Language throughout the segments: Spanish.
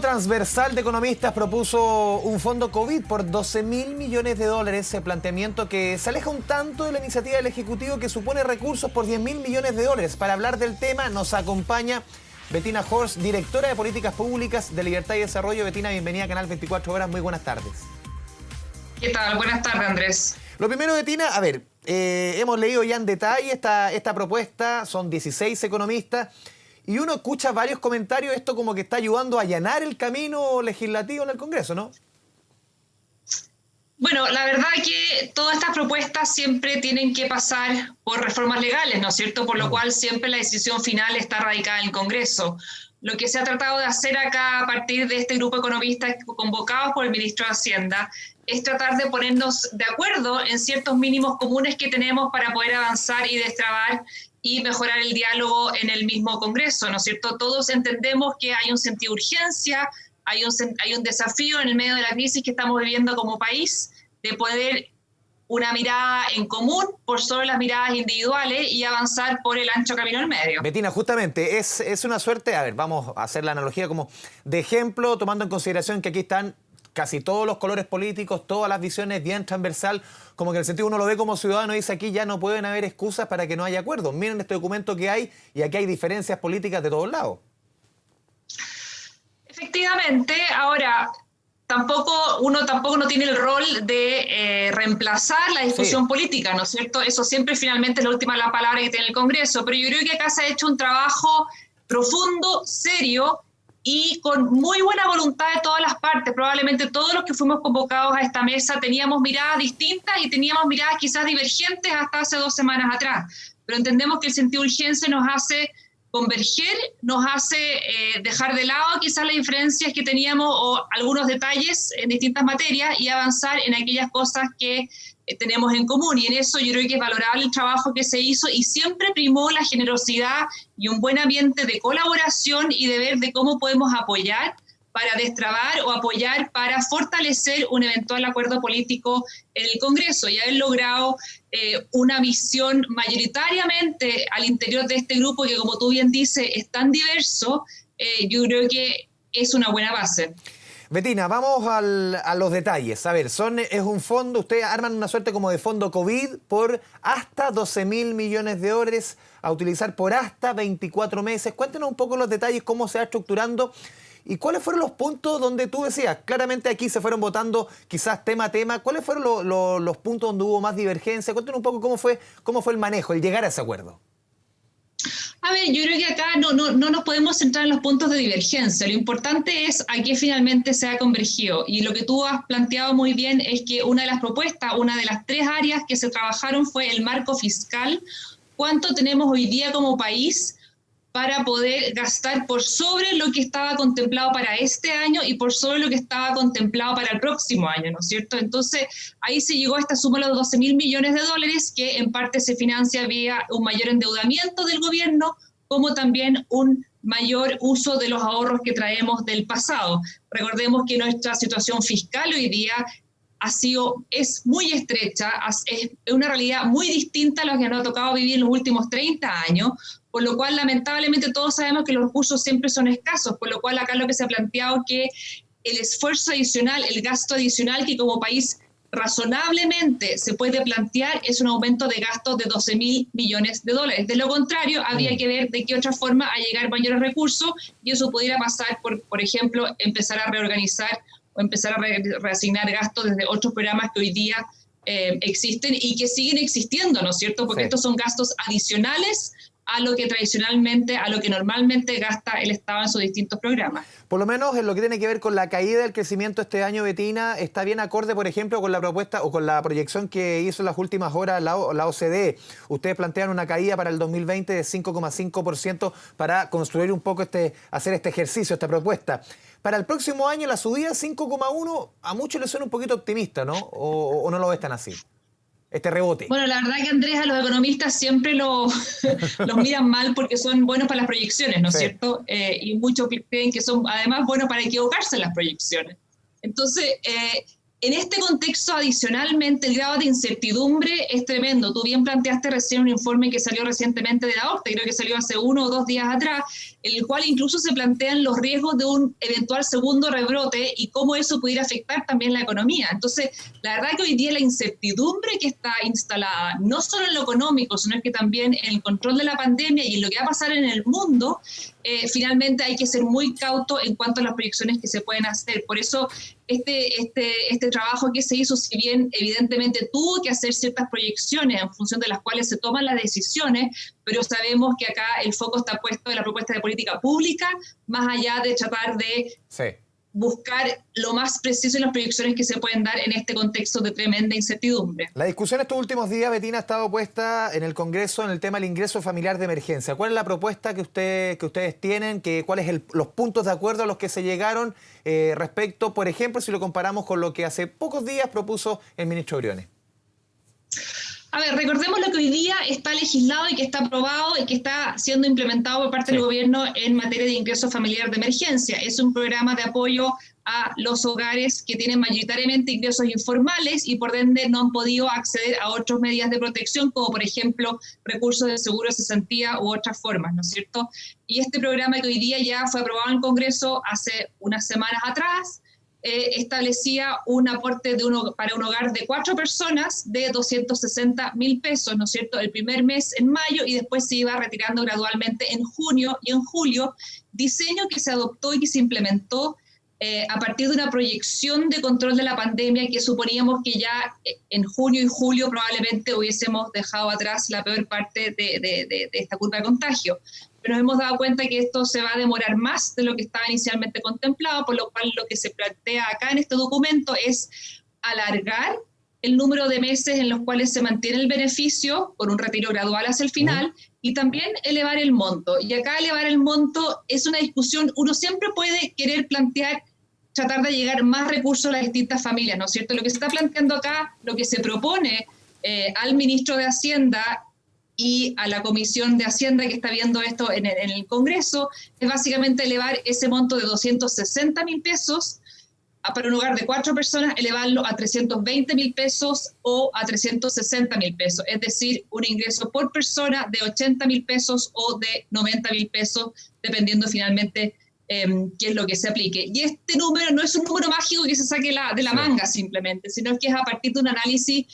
Transversal de Economistas propuso un fondo COVID por 12.000 millones de dólares, planteamiento que se aleja un tanto de la iniciativa del Ejecutivo que supone recursos por 10.000 millones de dólares. Para hablar del tema nos acompaña Bettina Horst, directora de Políticas Públicas de Libertad y Desarrollo. Bettina, bienvenida a Canal 24 Horas, muy buenas tardes. ¿Qué tal? Buenas tardes, Andrés. Lo primero, Bettina, a ver, hemos leído ya en detalle esta propuesta, son 16 economistas, y uno escucha varios comentarios, esto como que está ayudando a allanar el camino legislativo en el Congreso, ¿no? Bueno, la verdad es que todas estas propuestas siempre tienen que pasar por reformas legales, ¿no es cierto? Por lo cual siempre la decisión final está radicada en el Congreso. Lo que se ha tratado de hacer acá a partir de este grupo de economistas convocados por el ministro de Hacienda es tratar de ponernos de acuerdo en ciertos mínimos comunes que tenemos para poder avanzar y destrabar y mejorar el diálogo en el mismo Congreso, ¿no es cierto? Todos entendemos que hay un sentido de urgencia, hay un desafío en el medio de la crisis que estamos viviendo como país, de poder una mirada en común por sobre las miradas individuales y avanzar por el ancho camino al medio. Bettina, justamente, es una suerte, a ver, vamos a hacer la analogía como de ejemplo, tomando en consideración que aquí están casi todos los colores políticos, todas las visiones bien transversal, como que en el sentido uno lo ve como ciudadano y dice aquí ya no pueden haber excusas para que no haya acuerdos. Miren este documento que hay y aquí hay diferencias políticas de todos lados. Efectivamente, ahora uno tampoco no tiene el rol de reemplazar la discusión política, ¿no es cierto? Eso siempre finalmente es la última palabra que tiene el Congreso, pero yo creo que acá se ha hecho un trabajo profundo, serio, y con muy buena voluntad de todas las partes. Probablemente todos los que fuimos convocados a esta mesa teníamos miradas distintas y teníamos miradas quizás divergentes hasta hace 2 semanas atrás. Pero entendemos que el sentido de urgencia nos hace converger, nos hace dejar de lado quizás las diferencias que teníamos o algunos detalles en distintas materias y avanzar en aquellas cosas que tenemos en común. Y en eso yo creo que es valorable el trabajo que se hizo y siempre primó la generosidad y un buen ambiente de colaboración y de ver de cómo podemos apoyar para destrabar o apoyar para fortalecer un eventual acuerdo político en el Congreso y haber logrado una visión mayoritariamente al interior de este grupo que, como tú bien dices, es tan diverso, yo creo que es una buena base. Bettina, vamos a los detalles. A ver, es un fondo, ustedes arman una suerte como de fondo COVID por hasta 12.000 millones de dólares a utilizar por hasta 24 meses. Cuéntenos un poco los detalles, cómo se va estructurando y cuáles fueron los puntos donde tú decías, claramente aquí se fueron votando quizás tema a tema. ¿Cuáles fueron los puntos donde hubo más divergencia? Cuéntenos un poco cómo fue el manejo, el llegar a ese acuerdo. A ver, yo creo que acá no nos podemos centrar en los puntos de divergencia. Lo importante es a qué finalmente se ha convergido. Y lo que tú has planteado muy bien es que una de las propuestas, una de las 3 áreas que se trabajaron fue el marco fiscal. ¿Cuánto tenemos hoy día como país para poder gastar por sobre lo que estaba contemplado para este año y por sobre lo que estaba contemplado para el próximo año, ¿no es cierto? Entonces, ahí se llegó a esta suma de los 12.000 millones de dólares que en parte se financia vía un mayor endeudamiento del gobierno, como también un mayor uso de los ahorros que traemos del pasado. Recordemos que nuestra situación fiscal hoy día es muy estrecha, es una realidad muy distinta a lo que nos ha tocado vivir en los últimos 30 años, por lo cual lamentablemente todos sabemos que los recursos siempre son escasos, por lo cual acá lo que se ha planteado es que el esfuerzo adicional, el gasto adicional que como país razonablemente se puede plantear es un aumento de gastos de 12.000 millones de dólares. De lo contrario, habría que ver de qué otra forma a llegar mayores recursos y eso pudiera pasar por ejemplo, empezar a reorganizar o empezar a reasignar gastos desde otros programas que hoy día existen y que siguen existiendo, ¿no es cierto? Porque estos son gastos adicionales a lo que normalmente gasta el Estado en sus distintos programas. Por lo menos en lo que tiene que ver con la caída del crecimiento este año, Bettina, está bien acorde, por ejemplo, con la propuesta o con la proyección que hizo en las últimas horas la OCDE. Ustedes plantean una caída para el 2020 de 5,5% para construir un poco hacer este ejercicio, esta propuesta. Para el próximo año la subida 5,1 a muchos les suena un poquito optimista, ¿no? ¿O no lo ves tan así? Este rebote. Bueno, la verdad que Andrés, a los economistas siempre los miran mal porque son buenos para las proyecciones, ¿no es cierto? Y muchos creen que son además buenos para equivocarse en las proyecciones. Entonces, En este contexto, adicionalmente, el grado de incertidumbre es tremendo. Tú bien planteaste recién un informe que salió recientemente de la OCDE, creo que salió hace 1 o 2 días atrás, en el cual incluso se plantean los riesgos de un eventual segundo rebrote y cómo eso pudiera afectar también la economía. Entonces, la verdad que hoy día la incertidumbre que está instalada, no solo en lo económico, sino que también en el control de la pandemia y en lo que va a pasar en el mundo, finalmente hay que ser muy cauto en cuanto a las proyecciones que se pueden hacer. Por eso, este trabajo que se hizo, si bien evidentemente tuvo que hacer ciertas proyecciones en función de las cuales se toman las decisiones, pero sabemos que acá el foco está puesto en la propuesta de política pública, más allá de tratar de buscar lo más preciso en las proyecciones que se pueden dar en este contexto de tremenda incertidumbre. La discusión estos últimos días, Bettina, ha estado puesta en el Congreso en el tema del ingreso familiar de emergencia. ¿Cuál es la propuesta que ustedes tienen? ¿Cuáles los puntos de acuerdo a los que se llegaron respecto, por ejemplo, si lo comparamos con lo que hace pocos días propuso el ministro Briones? A ver, recordemos lo que hoy día está legislado y que está aprobado y que está siendo implementado por parte del gobierno en materia de ingreso familiar de emergencia. Es un programa de apoyo a los hogares que tienen mayoritariamente ingresos informales y por ende no han podido acceder a otras medidas de protección, como por ejemplo recursos de seguro de cesantía u otras formas, ¿no es cierto? Y este programa que hoy día ya fue aprobado en el Congreso hace unas semanas atrás, establecía un aporte para un hogar de 4 personas de 260.000 pesos, ¿no es cierto?, el primer mes en mayo y después se iba retirando gradualmente en junio y en julio, diseño que se adoptó y que se implementó a partir de una proyección de control de la pandemia que suponíamos que ya en junio y julio probablemente hubiésemos dejado atrás la peor parte de esta curva de contagio. Pero nos hemos dado cuenta que esto se va a demorar más de lo que estaba inicialmente contemplado, por lo cual lo que se plantea acá en este documento es alargar el número de meses en los cuales se mantiene el beneficio por un retiro gradual hacia el final y también elevar el monto. Y acá elevar el monto es una discusión, uno siempre puede querer plantear, tratar de llegar más recursos a las distintas familias, ¿no es cierto? Lo que se está planteando acá, lo que se propone al ministro de Hacienda y a la Comisión de Hacienda que está viendo esto en el Congreso, es básicamente elevar ese monto de 260.000 pesos para un hogar de 4 personas, elevarlo a 320.000 pesos o a 360.000 pesos, es decir, un ingreso por persona de 80.000 pesos o de 90.000 pesos, dependiendo finalmente qué es lo que se aplique. Y este número no es un número mágico que se saque de la manga simplemente, sino que es a partir de un análisis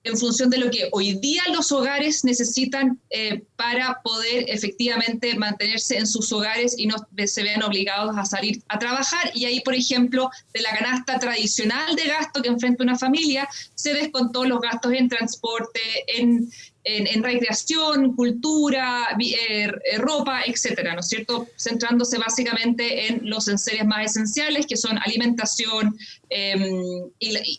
en función de lo que hoy día los hogares necesitan para poder efectivamente mantenerse en sus hogares y no se vean obligados a salir a trabajar. Y ahí, por ejemplo, de la canasta tradicional de gasto que enfrenta una familia, se descontó los gastos en transporte, en recreación, cultura, ropa, etcétera, ¿no es cierto? Centrándose básicamente en los enseres más esenciales, que son alimentación y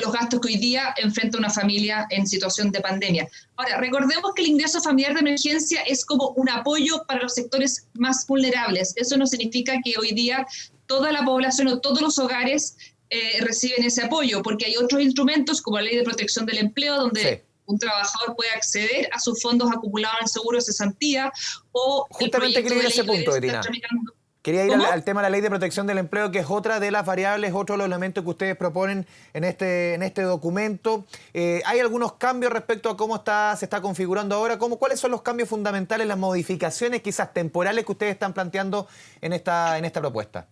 los gastos que hoy día enfrenta una familia en situación de pandemia. Ahora, recordemos que el ingreso familiar de emergencia es como un apoyo para los sectores más vulnerables. Eso no significa que hoy día toda la población o todos los hogares reciben ese apoyo, porque hay otros instrumentos como la Ley de Protección del Empleo, donde un trabajador puede acceder a sus fondos acumulados en seguro de cesantía o... Justamente quería ir a ese punto, Bettina. Quería ir al tema de la Ley de Protección del Empleo, que es otra de las variables, otro de los elementos que ustedes proponen en este documento. ¿Hay algunos cambios respecto a cómo se está configurando ahora? ¿Cuáles son los cambios fundamentales, las modificaciones quizás temporales que ustedes están planteando en esta propuesta?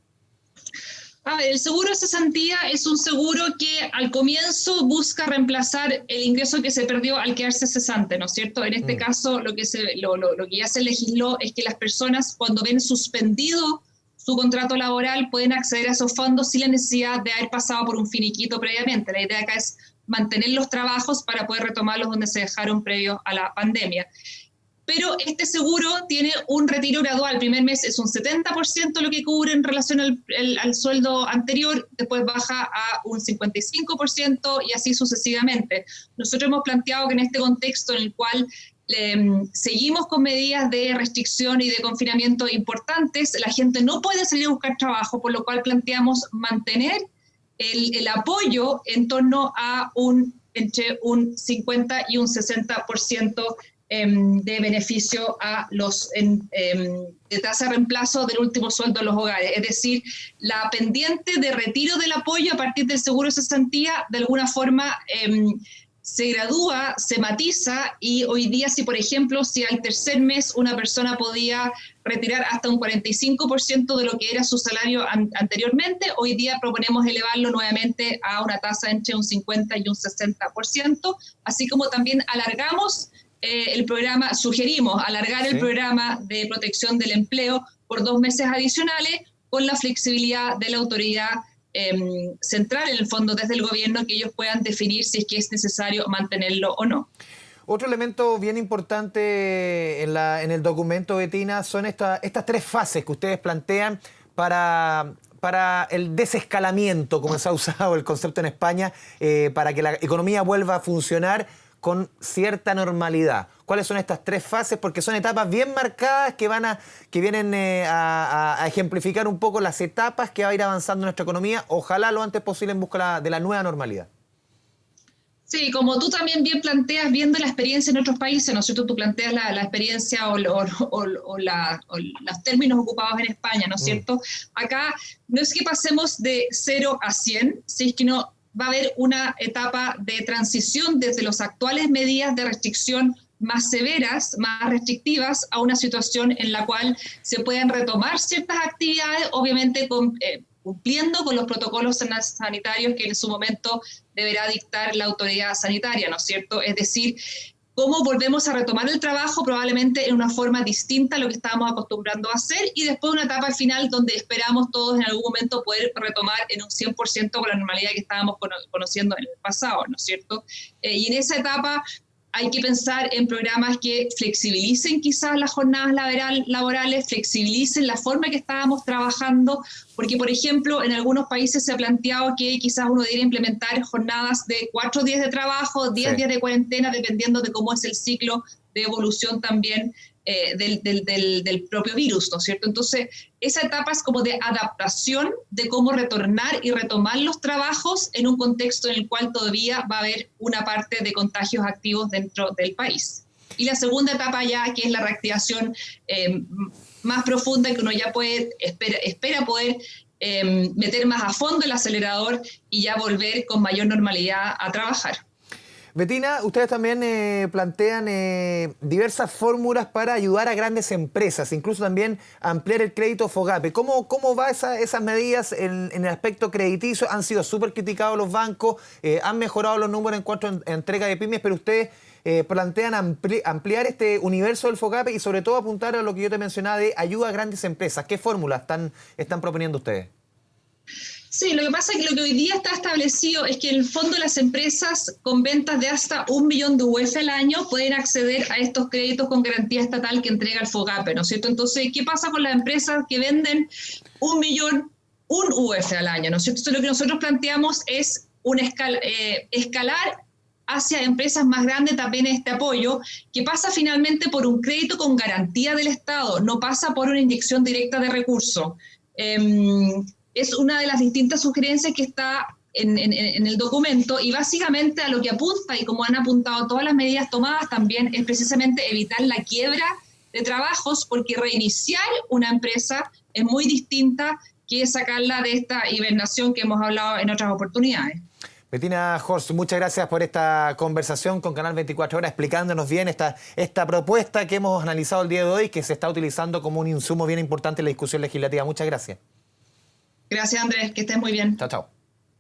A ver, el seguro de cesantía es un seguro que al comienzo busca reemplazar el ingreso que se perdió al quedarse cesante, ¿no es cierto? En este caso, lo que ya se legisló es que las personas, cuando ven suspendido su contrato laboral, pueden acceder a esos fondos sin la necesidad de haber pasado por un finiquito previamente. La idea acá es mantener los trabajos para poder retomarlos donde se dejaron previo a la pandemia. Pero este seguro tiene un retiro gradual. El primer mes es un 70% lo que cubre en relación al sueldo anterior, después baja a un 55% y así sucesivamente. Nosotros hemos planteado que en este contexto en el cual seguimos con medidas de restricción y de confinamiento importantes, la gente no puede salir a buscar trabajo, por lo cual planteamos mantener el apoyo en torno a entre un 50 y un 60% de beneficio a los de tasa de reemplazo del último sueldo en los hogares. Es decir, la pendiente de retiro del apoyo a partir del seguro de cesantía, de alguna forma, se gradúa, se matiza, y hoy día, si por ejemplo, si al tercer mes una persona podía retirar hasta un 45% de lo que era su salario anteriormente, hoy día proponemos elevarlo nuevamente a una tasa entre un 50 y un 60%, así como también alargamos el programa, sugerimos alargar el programa de protección del empleo por 2 meses adicionales, con la flexibilidad de la autoridad central, en el fondo desde el gobierno, que ellos puedan definir si es que es necesario mantenerlo o no. Otro elemento bien importante en el documento, Bettina, son estas 3 fases que ustedes plantean para el desescalamiento, como se ha usado el concepto en España, para que la economía vuelva a funcionar con cierta normalidad. ¿Cuáles son estas 3 fases? Porque son etapas bien marcadas que vienen a ejemplificar un poco las etapas que va a ir avanzando nuestra economía, ojalá lo antes posible en busca de la nueva normalidad. Sí, como tú también bien planteas, viendo la experiencia en otros países, ¿no es cierto? Tú planteas la experiencia o los términos ocupados en España, ¿no es cierto? Acá no es que pasemos de 0 a 100, si es que no va a haber una etapa de transición desde las actuales medidas de restricción más severas, más restrictivas, a una situación en la cual se puedan retomar ciertas actividades, obviamente cumpliendo con los protocolos sanitarios que en su momento deberá dictar la autoridad sanitaria, ¿no es cierto? Es decir, cómo volvemos a retomar el trabajo probablemente en una forma distinta a lo que estábamos acostumbrando a hacer, y después una etapa final donde esperamos todos en algún momento poder retomar en un 100% con la normalidad que estábamos conociendo en el pasado, ¿no es cierto? Y en esa etapa hay que pensar en programas que flexibilicen quizás las jornadas laborales, flexibilicen la forma que estábamos trabajando, porque, por ejemplo, en algunos países se ha planteado que quizás uno debería implementar jornadas de 4 días de trabajo, 10 días de cuarentena, dependiendo de cómo es el ciclo de evolución también del propio virus, ¿no es cierto? Entonces, esa etapa es como de adaptación de cómo retornar y retomar los trabajos en un contexto en el cual todavía va a haber una parte de contagios activos dentro del país. Y la segunda etapa ya, que es la reactivación más profunda, que uno ya espera poder meter más a fondo el acelerador y ya volver con mayor normalidad a trabajar. Bettina, ustedes también plantean diversas fórmulas para ayudar a grandes empresas, incluso también ampliar el crédito FOGAPE. ¿Cómo va esas medidas en el aspecto crediticio? Han sido súper criticados los bancos, han mejorado los números en cuanto a entrega de pymes, pero ustedes plantean ampliar este universo del FOGAPE y sobre todo apuntar a lo que yo te mencionaba de ayuda a grandes empresas. ¿Qué fórmulas están proponiendo ustedes? Sí, lo que pasa es que lo que hoy día está establecido es que en el fondo las empresas con ventas de hasta 1 millón de UF al año pueden acceder a estos créditos con garantía estatal que entrega el FOGAPE, ¿no es cierto? Entonces, ¿qué pasa con las empresas que venden 1 millón, 1 UF al año, ¿no es cierto? Entonces, lo que nosotros planteamos es escalar hacia empresas más grandes también este apoyo, que pasa finalmente por un crédito con garantía del Estado, no pasa por una inyección directa de recursos. Es una de las distintas sugerencias que está en el documento, y básicamente a lo que apunta, y como han apuntado todas las medidas tomadas también, es precisamente evitar la quiebra de trabajos, porque reiniciar una empresa es muy distinta que sacarla de esta hibernación que hemos hablado en otras oportunidades. Bettina Horst, muchas gracias por esta conversación con Canal 24 Horas, explicándonos bien esta propuesta que hemos analizado el día de hoy, que se está utilizando como un insumo bien importante en la discusión legislativa. Muchas gracias. Gracias, Andrés, que estés muy bien. Chao, chao.